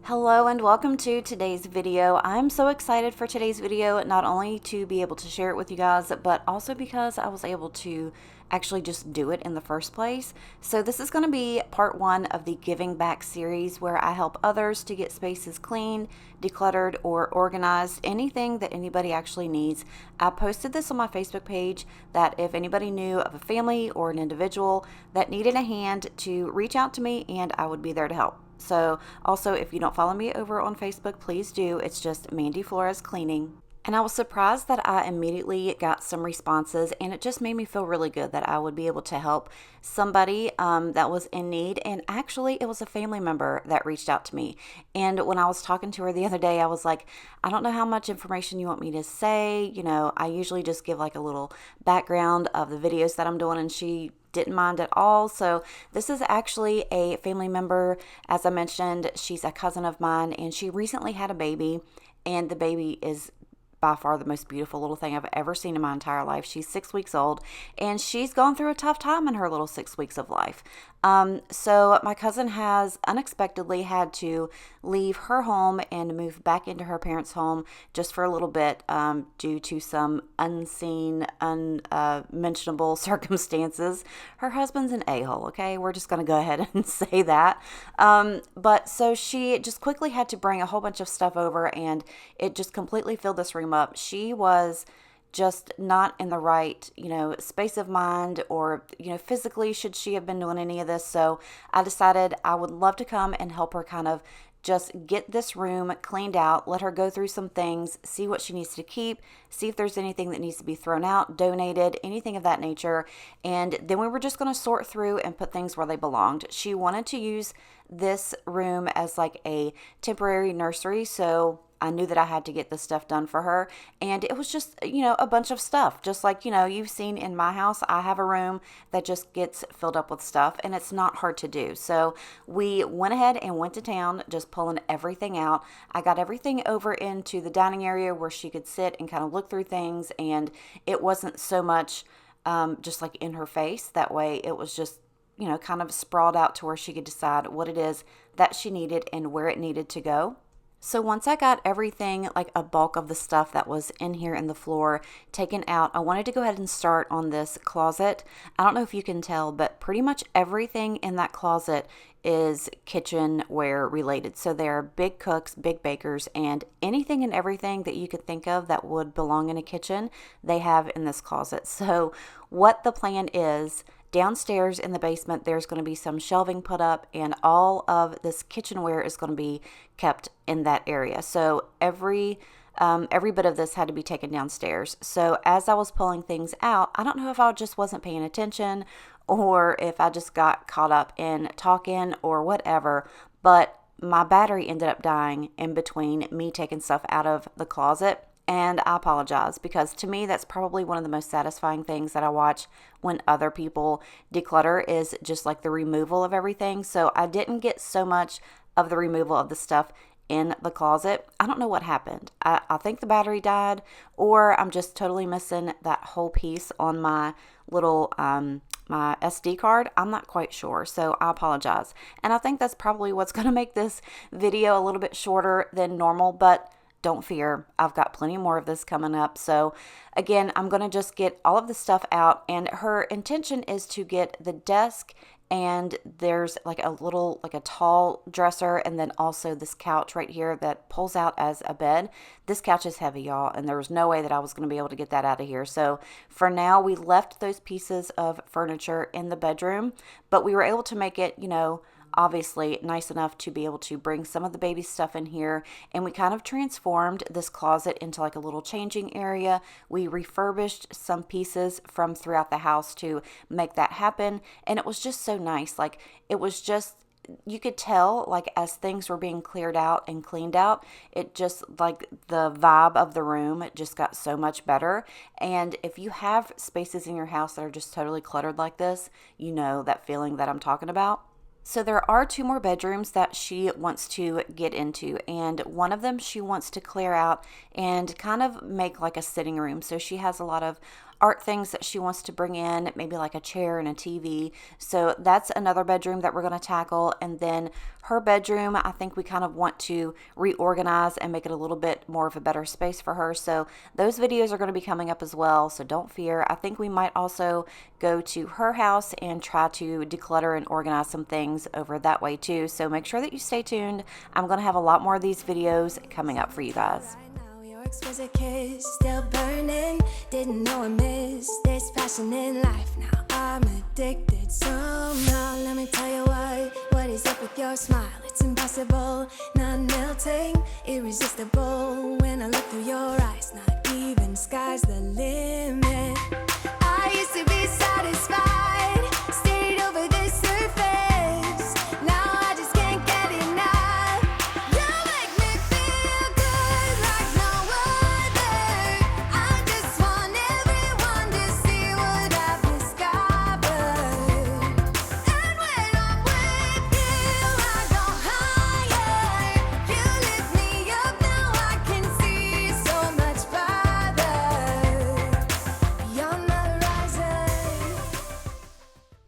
Hello and welcome to today's video. I'm so excited for today's video, not only to be able to share it with you guys, but also because I was able to actually just do it in the first place. So this is going to be part one of the Giving Back series where I help others to get spaces clean, decluttered, or organized, anything that anybody actually needs. I posted this on my Facebook page that if anybody knew of a family or an individual that needed a hand, to reach out to me and I would be there to help. So also, if you don't follow me over on Facebook, please do. It's just Mandy Flores Cleaning. And I was surprised that I immediately got some responses, and it just made me feel really good that I would be able to help somebody that was in need. And actually, it was a family member that reached out to me. And when I was talking to her the other day, I was like, I don't know how much information you want me to say. You know, I usually just give like a little background of the videos that I'm doing, and she didn't mind at all. So this is actually a family member. As I mentioned, she's a cousin of mine, and she recently had a baby, and the baby is by far the most beautiful little thing I've ever seen in my entire life. She's 6 weeks old, and she's gone through a tough time in her little 6 weeks of life. So my cousin has unexpectedly had to leave her home and move back into her parents' home just for a little bit due to some unseen, unmentionable circumstances. Her husband's an a-hole, okay? We're just going to go ahead and say that. But so she just quickly had to bring a whole bunch of stuff over, and it just completely filled this room up. She was just not in the right, space of mind, or, physically should she have been doing any of this. So I decided I would love to come and help her kind of just get this room cleaned out, let her go through some things, see what she needs to keep, see if there's anything that needs to be thrown out, donated, anything of that nature. And then we were just going to sort through and put things where they belonged. She wanted to use this room as like a temporary nursery, so I knew that I had to get this stuff done for her. And it was just, a bunch of stuff. Just like, you've seen in my house, I have a room that just gets filled up with stuff, and it's not hard to do. So we went ahead and went to town, just pulling everything out. I got everything over into the dining area where she could sit and kind of look through things. And it wasn't so much just like in her face. That way it was just, kind of sprawled out to where she could decide what it is that she needed and where it needed to go. So once I got everything, like a bulk of the stuff that was in here in the floor, taken out, I wanted to go ahead and start on this closet. I don't know if you can tell, but pretty much everything in that closet is kitchenware related. So there are big cooks, big bakers, and anything and everything that you could think of that would belong in a kitchen, they have in this closet. So what the plan is, downstairs in the basement, there's going to be some shelving put up, and all of this kitchenware is going to be kept in that area. So every bit of this had to be taken downstairs. So as I was pulling things out, I don't know if I just wasn't paying attention or if I just got caught up in talking or whatever, but my battery ended up dying in between me taking stuff out of the closet. And I apologize, because to me, that's probably one of the most satisfying things that I watch when other people declutter, is just like the removal of everything. So I didn't get so much of the removal of the stuff in the closet. I don't know what happened. I think the battery died, or I'm just totally missing that whole piece on my little my SD card. I'm not quite sure, so I apologize. And I think that's probably what's going to make this video a little bit shorter than normal, but don't fear, I've got plenty more of this coming up. So again, I'm going to just get all of the stuff out, and her intention is to get the desk, and there's like a little, like a tall dresser, and then also this couch right here that pulls out as a bed. This couch is heavy, y'all, and there was no way that I was going to be able to get that out of here. So for now, we left those pieces of furniture in the bedroom, but we were able to make it, obviously nice enough to be able to bring some of the baby stuff in here. And we kind of transformed this closet into like a little changing area. We refurbished some pieces from throughout the house to make that happen. And it was just so nice. Like, it was just, you could tell, like, as things were being cleared out and cleaned out, it just, like, the vibe of the room, it just got so much better. And if you have spaces in your house that are just totally cluttered like this, you know that feeling that I'm talking about. So there are two more bedrooms that she wants to get into, and one of them she wants to clear out and kind of make like a sitting room. So she has a lot of art things that she wants to bring in, maybe like a chair and a TV. So that's another bedroom that we're going to tackle. And then her bedroom, I think we kind of want to reorganize and make it a little bit more of a better space for her. So those videos are going to be coming up as well. So don't fear. I think we might also go to her house and try to declutter and organize some things over that way too. So make sure that you stay tuned. I'm going to have a lot more of these videos coming up for you guys. Exquisite kiss, still burning. Didn't know I missed this passion in life. Now I'm addicted somehow. Let me tell you what is up with your smile? It's impossible, not melting, irresistible. When I look through your eyes, not even sky's the limit. I used to be satisfied, stayed over the surface. Now I just can't get enough. You make me feel good like no other. I just want everyone to see what I've discovered. And when I'm with you, I go higher. You lift me up, now I can see so much farther beyond the horizon.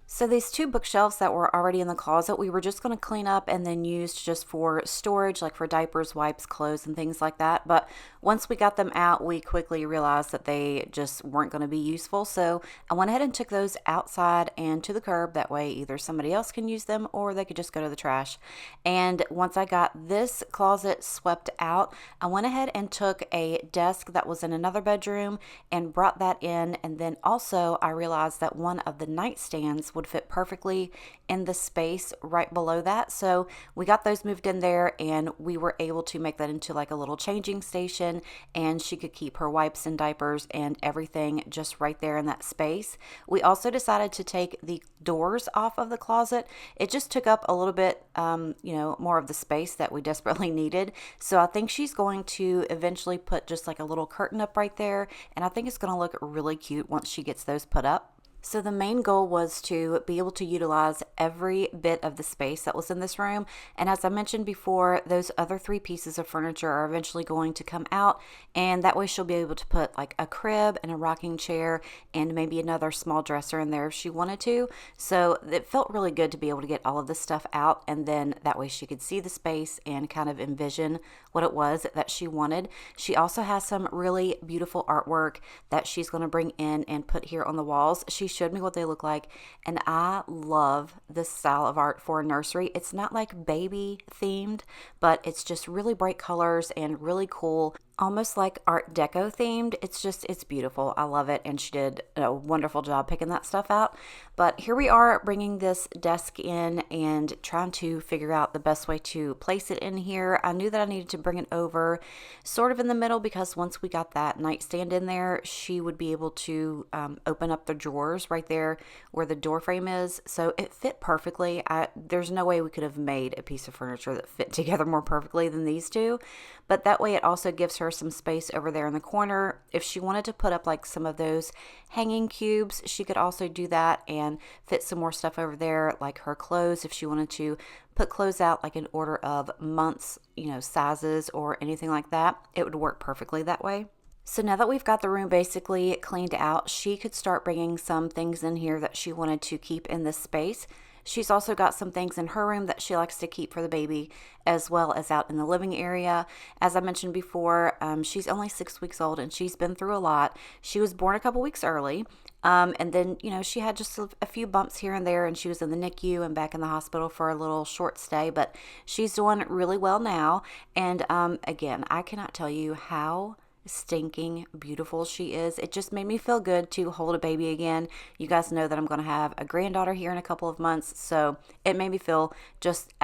So these two bookshelves that were already in the closet, we were just going to clean up and then use just for storage, like for diapers, wipes, clothes, and things like that. But once we got them out, we quickly realized that they just weren't going to be useful. So I went ahead and took those outside and to the curb. That way either somebody else can use them or they could just go to the trash. And once I got this closet swept out, I went ahead and took a desk that was in another bedroom and brought that in. And then also I realized that one of the nightstands would fit perfectly in the space right below that. So we got those moved in there and we were able to make that into like a little changing station, and she could keep her wipes and diapers and everything just right there in that space. We also decided to take the doors off of the closet. It just took up a little bit, more of the space that we desperately needed. So I think she's going to eventually put just like a little curtain up right there, and I think it's going to look really cute once she gets those put up. So the main goal was to be able to utilize every bit of the space that was in this room. And as I mentioned before, those other three pieces of furniture are eventually going to come out. And that way she'll be able to put like a crib and a rocking chair and maybe another small dresser in there if she wanted to. So it felt really good to be able to get all of this stuff out. And then that way she could see the space and kind of envision what it was that she wanted. She also has some really beautiful artwork that she's going to bring in and put here on the walls. She showed me what they look like, and I love this style of art for a nursery. It's not like baby themed, but it's just really bright colors and really cool, almost like Art Deco themed. It's beautiful. I love it, and she did a wonderful job picking that stuff out. But here we are bringing this desk in and trying to figure out the best way to place it in here. I knew that I needed to bring it over sort of in the middle, because once we got that nightstand in there, she would be able to open up the drawers right there where the door frame is. So it fit perfectly. There's no way we could have made a piece of furniture that fit together more perfectly than these two. But that way it also gives her some space over there in the corner. If she wanted to put up like some of those hanging cubes, she could also do that and fit some more stuff over there, like her clothes. If she wanted to put clothes out like in order of months, sizes or anything like that, it would work perfectly that way. So now that we've got the room basically cleaned out, she could start bringing some things in here that she wanted to keep in this space. She's also got some things in her room that she likes to keep for the baby, as well as out in the living area. As I mentioned before, she's only 6 weeks old and she's been through a lot. She was born a couple weeks early. And then, she had just a few bumps here and there, and she was in the NICU and back in the hospital for a little short stay, but she's doing really well now. And again, I cannot tell you how stinking beautiful she is. It just made me feel good to hold a baby again. You guys know that I'm going to have a granddaughter here in a couple of months, so it made me feel just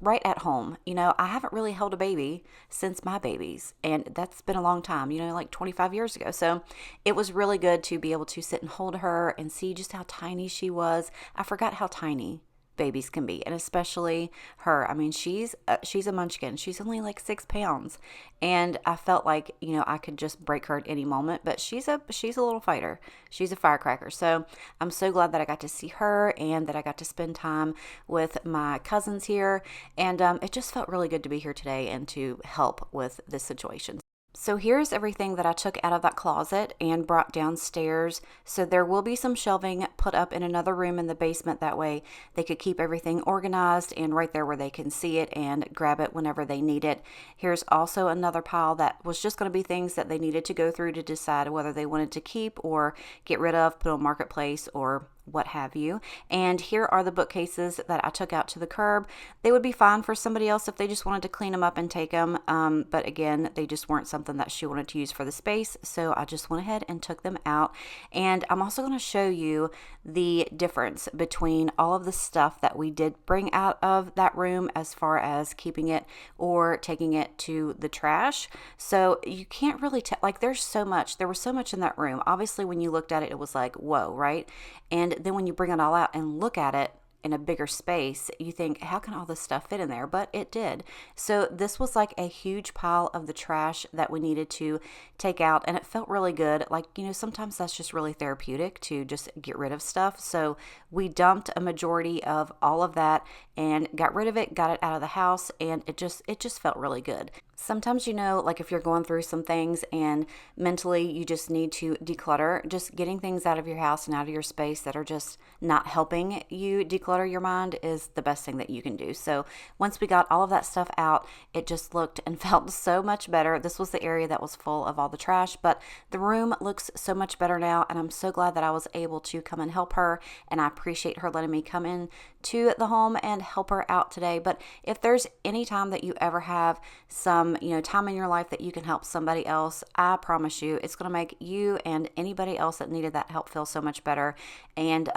right at home. I haven't really held a baby since my babies, and that's been a long time, like 25 years ago. So it was really good to be able to sit and hold her and see just how tiny she was. I forgot how tiny babies can be, and especially her. I mean, she's a munchkin. She's only like 6 pounds, and I felt like, you know, I could just break her at any moment. But she's a little fighter. She's a firecracker. So I'm so glad that I got to see her and that I got to spend time with my cousins here, and it just felt really good to be here today and to help with this situation. So here's everything that I took out of that closet and brought downstairs. So there will be some shelving put up in another room in the basement. That way they could keep everything organized and right there where they can see it and grab it whenever they need it. Here's also another pile that was just going to be things that they needed to go through to decide whether they wanted to keep or get rid of, put on Marketplace or what have you. And here are the bookcases that I took out to the curb. They would be fine for somebody else if they just wanted to clean them up and take them. But again, they just weren't something that she wanted to use for the space. So I just went ahead and took them out. And I'm also going to show you the difference between all of the stuff that we did bring out of that room as far as keeping it or taking it to the trash. So you can't really tell, like there was so much in that room. Obviously, when you looked at it, it was like, whoa, right? And then when you bring it all out and look at it in a bigger space, you think, how can all this stuff fit in there? But it did. So this was like a huge pile of the trash that we needed to take out, and it felt really good. Like, you know, sometimes that's just really therapeutic to just get rid of stuff. So we dumped a majority of all of that and got rid of it, got it out of the house, and it just felt really good. Sometimes, you know, like if you're going through some things and mentally you just need to declutter, just getting things out of your house and out of your space that are just not helping you declutter your mind is the best thing that you can do. So once we got all of that stuff out, it just looked and felt so much better. This was the area that was full of all the trash, but the room looks so much better now, and I'm so glad that I was able to come and help her, and I appreciate her letting me come in to the home and help her out today. But if there's any time that you ever have some, you know, time in your life that you can help somebody else, I promise you it's going to make you and anybody else that needed that help feel so much better. And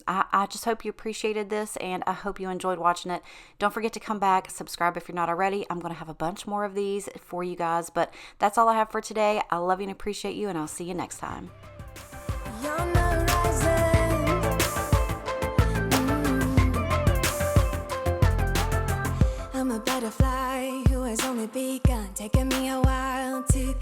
I just hope you appreciated this, and I hope you enjoyed watching it. Don't forget to come back, subscribe if you're not already. I'm going to have a bunch more of these for you guys, but that's all I have for today. I love you and appreciate you, and I'll see you next time. I'm a butterfly who has only begun, taking me a while to